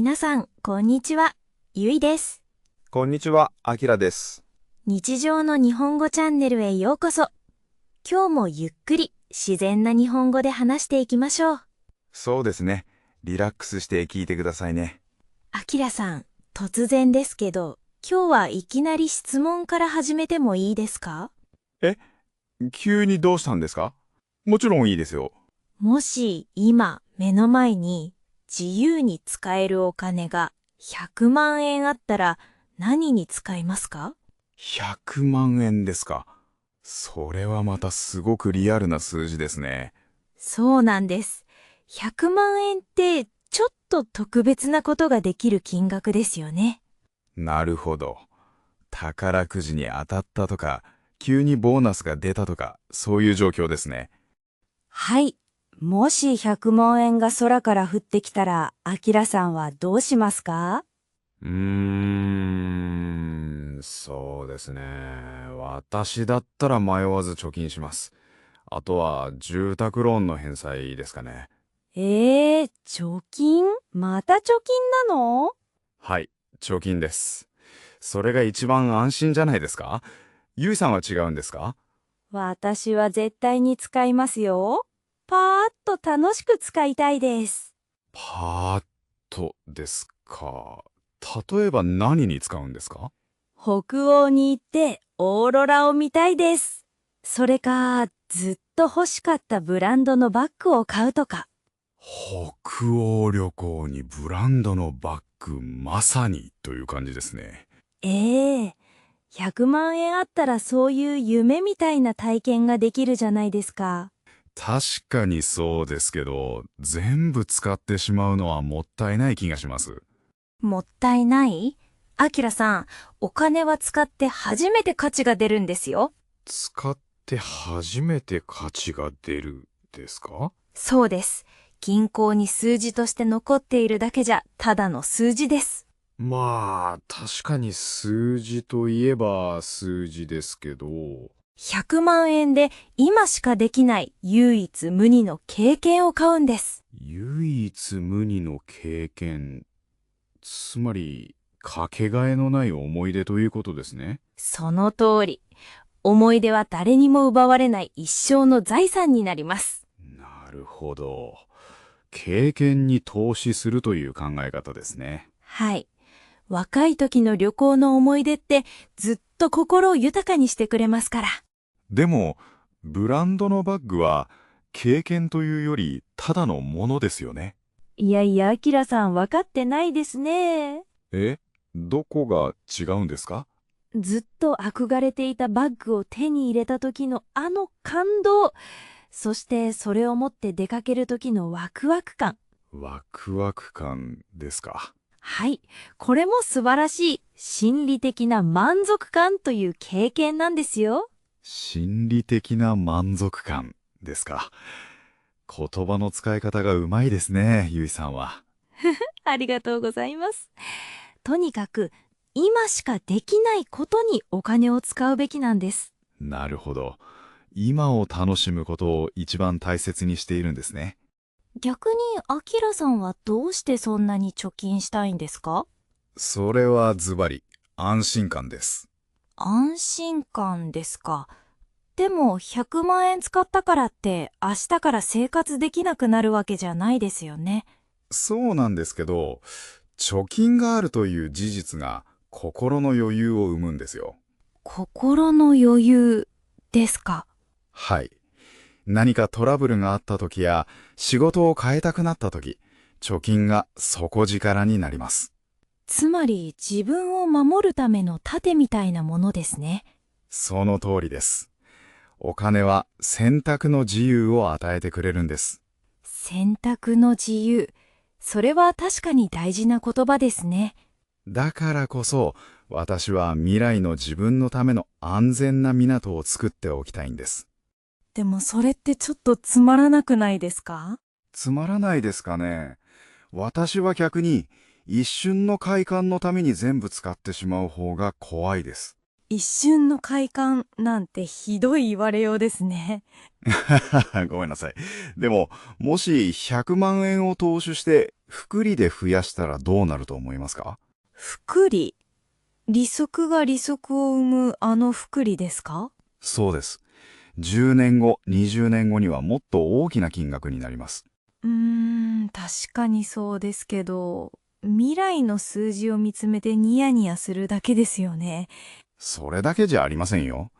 皆さん、こんにちは。ゆいです。こんにちは、あきらです。日常の日本語チャンネルへようこそ。今日もゆっくり自然な日本語で話していきましょう。そうですね。リラックスして聞いてくださいね。あきらさん、突然ですけど、今日はいきなり質問から始めてもいいですか？え、急にどうしたんですか？もちろんいいですよ。もし今目の前に自由に使えるお金が100万円あったら何に使いますか？100万円ですか。それはまたすごくリアルな数字ですね。そうなんです。100万円ってちょっと特別なことができる金額ですよね。なるほど。宝くじに当たったとか、急にボーナスが出たとか、そういう状況ですね。はい。もし100万円が空から降ってきたら、アキラさんはどうしますか？そうですね。私だったら迷わず貯金します。あとは住宅ローンの返済ですかね。貯金？また貯金なの？はい、貯金です。それが一番安心じゃないですか？ゆいさんは違うんですか？私は絶対に使いますよ。パーッと楽しく使いたいです。パーッとですか。例えば何に使うんですか？北欧に行ってオーロラを見たいです。それか、ずっと欲しかったブランドのバッグを買うとか。北欧旅行にブランドのバッグ、まさにという感じですね。ええ100万円あったらそういう夢みたいな体験ができるじゃないですか。確かにそうですけど、全部使ってしまうのはもったいない気がします。もったいない？あきらさん、お金は使って初めて価値が出るんですよ。使って初めて価値が出るですか？そうです。銀行に数字として残っているだけじゃただの数字です。まあ、確かに数字といえば数字ですけど、100万円で今しかできない唯一無二の経験を買うんです。唯一無二の経験、つまり、かけがえのない思い出ということですね。その通り。思い出は誰にも奪われない一生の財産になります。なるほど。経験に投資するという考え方ですね。はい。若い時の旅行の思い出ってずっと心を豊かにしてくれますから。でも、ブランドのバッグは、経験というより、ただのものですよね。いやいや、アキラさん分かってないですね。え、どこが違うんですか？ずっと憧れていたバッグを手に入れた時のあの感動。そしてそれを持って出かける時のワクワク感。ワクワク感ですか。はい。これも素晴らしい心理的な満足感という経験なんですよ。心理的な満足感ですか。言葉の使い方がうまいですね、ゆいさんは。ありがとうございます。とにかく今しかできないことにお金を使うべきなんです。なるほど。今を楽しむことを一番大切にしているんですね。逆に、あきらさんはどうしてそんなに貯金したいんですか？それはズバリ、安心感です。安心感ですか。でも、100万円使ったからって明日から生活できなくなるわけじゃないですよね。そうなんですけど、貯金があるという事実が心の余裕を生むんですよ。心の余裕ですか。はい。何かトラブルがあった時や仕事を変えたくなった時、貯金が底力になります。つまり自分を守るための盾みたいなものですね。その通りです。お金は選択の自由を与えてくれるんです。選択の自由。それは確かに大事な言葉ですね。だからこそ、私は未来の自分のための安全な港を作っておきたいんです。でもそれってちょっとつまらなくないですか？つまらないですかね。私は逆に、一瞬の快感のために全部使ってしまう方が怖いです。一瞬の快感なんてひどい言われようですね。ごめんなさい。でも、もし100万円を投資して、複利で増やしたらどうなると思いますか？複利。利息が利息を生むあの複利ですか？そうです。10年後、20年後にはもっと大きな金額になります。確かにそうですけど、未来の数字を見つめてニヤニヤするだけですよね。それだけじゃありませんよ。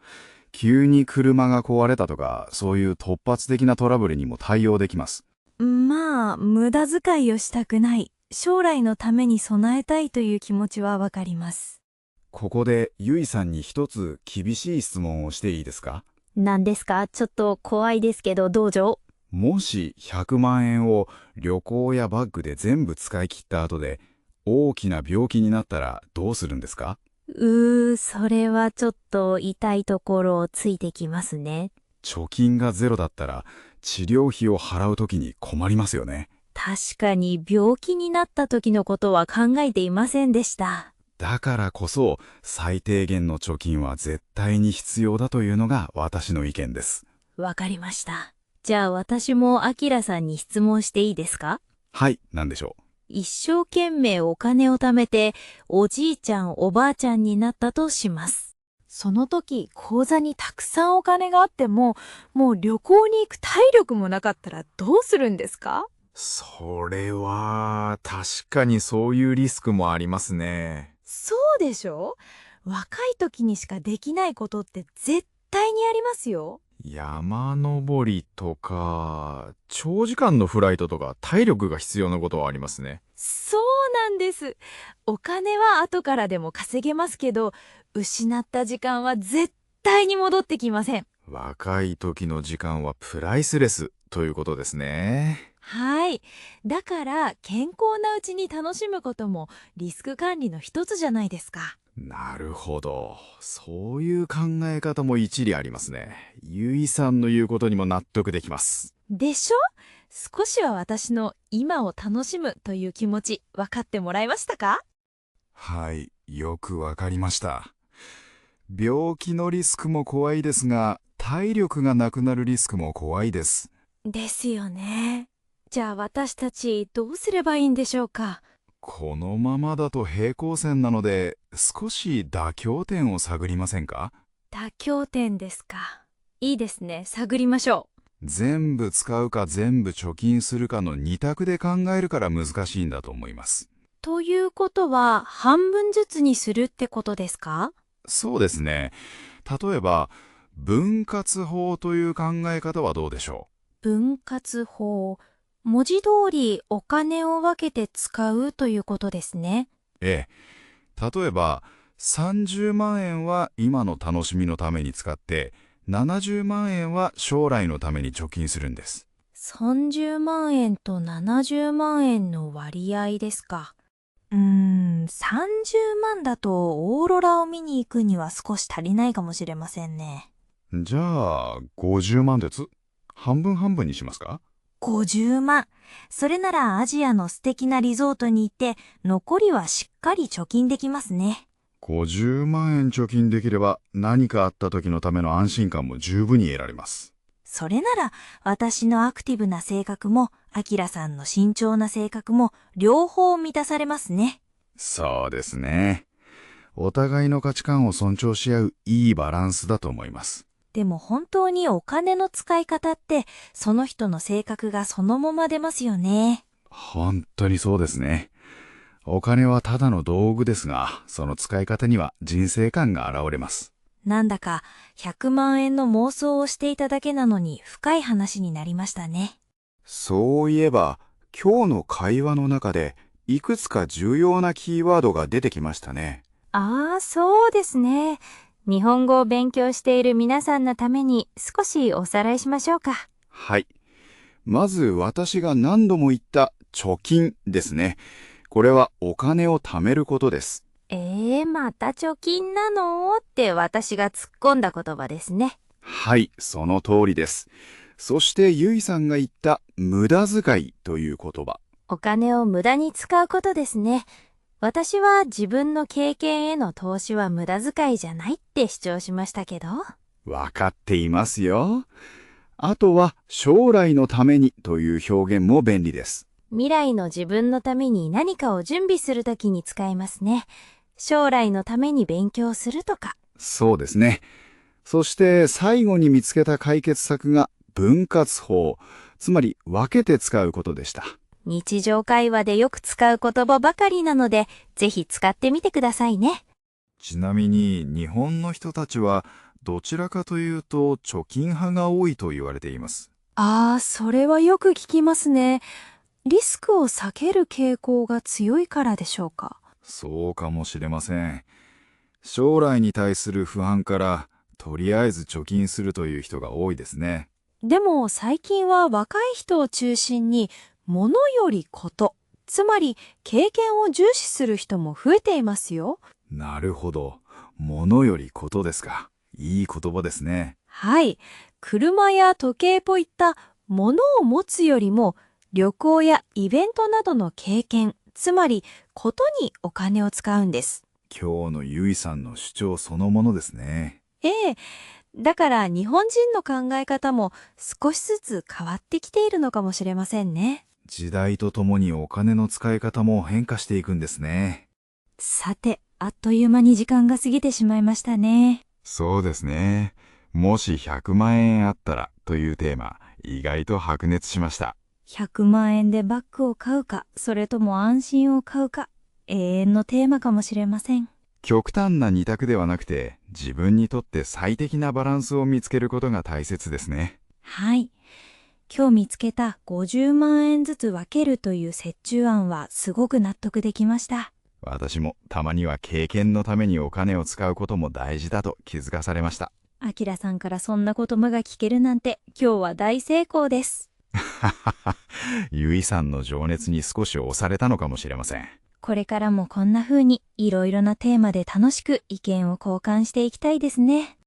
急に車が壊れたとか、そういう突発的なトラブルにも対応できます。まあ、無駄遣いをしたくない、将来のために備えたいという気持ちはわかります。ここでゆいさんに一つ厳しい質問をしていいですか？何ですか？ちょっと怖いですけど、どうぞ。もし100万円を旅行やバッグで全部使い切った後で大きな病気になったらどうするんですか？それはちょっと痛いところをついてきますね。貯金がゼロだったら治療費を払うときに困りますよね。確かに病気になった時のことは考えていませんでした。だからこそ最低限の貯金は絶対に必要だというのが私の意見です。わかりました。じゃあ私もアキラさんに質問していいですか？はい、なんでしょう。一生懸命お金を貯めておじいちゃんおばあちゃんになったとします。その時、口座にたくさんお金があっても、もう旅行に行く体力もなかったらどうするんですか？それは、確かにそういうリスクもありますね。そうでしょ？若い時にしかできないことって絶対にありますよ。山登りとか、長時間のフライトとか体力が必要なことはありますね。そうなんです。お金は後からでも稼げますけど、失った時間は絶対に戻ってきません。若い時の時間はプライスレスということですね。はい。だから健康なうちに楽しむこともリスク管理の一つじゃないですか。なるほど。そういう考え方も一理ありますね。ゆいさんの言うことにも納得できます。でしょ？少しは私の今を楽しむという気持ち分かってもらえましたか？はい、よくわかりました。病気のリスクも怖いですが、体力がなくなるリスクも怖いです。ですよね。じゃあ私たちどうすればいいんでしょうか？このままだと平行線なので、少し妥協点を探りませんか？妥協点ですか。いいですね。探りましょ全部使うか全部貯金するかの二択で考えるから難しいんだと思います。う。ということは半分ずつにするってことですか？そうですね。例えば、分割法という考え方はどうでしょ分割法。文字通りお金を分けて使うということですね。う？ええ。例えば、30万円は今の楽しみのために使って、70万円は将来のために貯金するんです。30万円と70万円の割合ですか。30万だとオーロラを見に行くには少し足りないかもしれませんね。じゃあ、50万ずつ半分半分にしますか？ 50万。それならアジアの素敵なリゾートに行って、残りはしっかり貯金できますね。50万円貯金できれば何かあった時のための安心感も十分に得られます。それなら私のアクティブな性格も、アキラさんの慎重な性格も両方満たされますね。そうですね。お互いの価値観を尊重し合ういいバランスだと思います。でも本当にお金の使い方ってその人の性格がそのまま出ますよね。本当にそうですね。お金はただの道具ですが、その使い方には人生観が現れます。なんだか100万円の妄想をしていただけなのに深い話になりましたね。そういえば、今日の会話の中で、いくつか重要なキーワードが出てきましたね。ああ、そうですね。日本語を勉強している皆さんのために少しおさらいしましょうか。はい。まず私が何度も言った貯金ですね。これはお金を貯めることです。また貯金なのって私が突っ込んだ言葉ですね。はい、その通りです。そしてゆいさんが言った無駄遣いという言葉。お金を無駄に使うことですね。私は自分の経験への投資は無駄遣いじゃないって主張しましたけど。わかっていますよ。あとは将来のためにという表現も便利です。未来の自分のために何かを準備するときに使いますね。将来のために勉強するとか。そうですね。そして最後に見つけた解決策が分割法、つまり分けて使うことでした。日常会話でよく使う言葉ばかりなので、ぜひ使ってみてくださいね。ちなみに日本の人たちはどちらかというと貯金派が多いと言われています。それはよく聞きますね。リスクを避ける傾向が強いからでしょうか。そうかもしれません。将来に対する不安からとりあえず貯金するという人が多いですね。でも最近は若い人を中心に物よりこと、つまり経験を重視する人も増えていますよ。なるほど。物よりことですか。いい言葉ですね。はい。車や時計といった物を持つよりも旅行やイベントなどの経験、つまりことにお金を使うんです。今日のゆいさんの主張そのものですね。ええ。だから日本人の考え方も少しずつ変わってきているのかもしれませんね。時代とともにお金の使い方も変化していくんですね。さて、あっという間に時間が過ぎてしまいましたね。そうですね。もし100万円あったらというテーマ、意外と白熱しました。100万円でバッグを買うか、それとも安心を買うか、永遠のテーマかもしれません。極端な二択ではなくて、自分にとって最適なバランスを見つけることが大切ですね。はい。今日見つけた50万円ずつ分けるという折衷案はすごく納得できました。私もたまには経験のためにお金を使うことも大事だと気づかされました。あきらさんからそんな言葉が聞けるなんて今日は大成功です。ゆいさんの情熱に少し押されたのかもしれません。これからもこんな風にいろいろなテーマで楽しく意見を交換していきたいですね。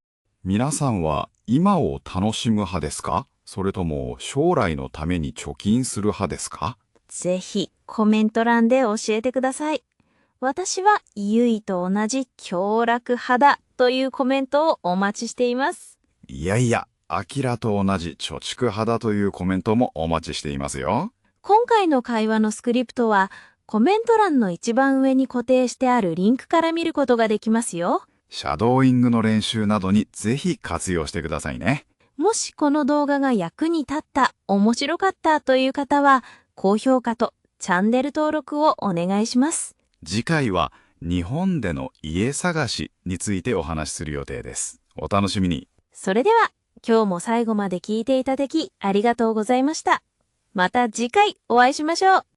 皆さんは今を楽しむ派ですか？それとも将来のために貯金する派ですか？ぜひコメント欄で教えてください。私はゆいと同じ享楽派だというコメントをお待ちしています。いやいや、アキラと同じ貯蓄派だというコメントもお待ちしていますよ。今回の会話のスクリプトはコメント欄の一番上に固定してあるリンクから見ることができますよ。シャドーイングの練習などにぜひ活用してくださいね。もしこの動画が役に立った、面白かったという方は、高評価とチャンネル登録をお願いします。次回は日本での家探しについてお話しする予定です。お楽しみに。それでは、今日も最後まで聞いていただきありがとうございました。また次回お会いしましょう。